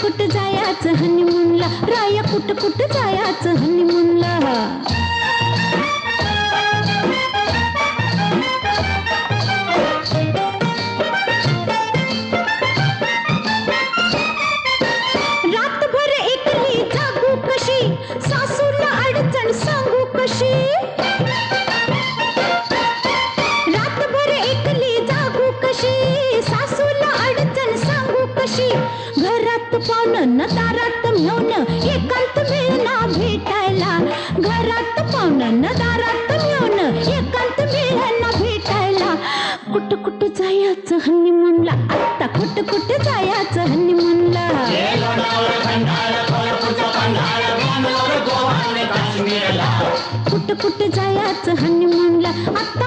कुठ जायाचं हनीमूनला, राया कुठ जायाचं हनीमूनला. रातभर एकली जागू कशी, सासूला अडचण सांगू कशी. रातभर एकली जागू कशी, सासूला अडचण सांगू कशी. घरात पाहुणं दारात मेवण, एकांत मिळना भेटायला. घरात पाहुणं दारात मेवण, एकांत मिळना भेटायला. कुठ जायचं हनीमूनला, आता कुठ जायचं हनीमूनला. कुठ जायचं हनीमूनला.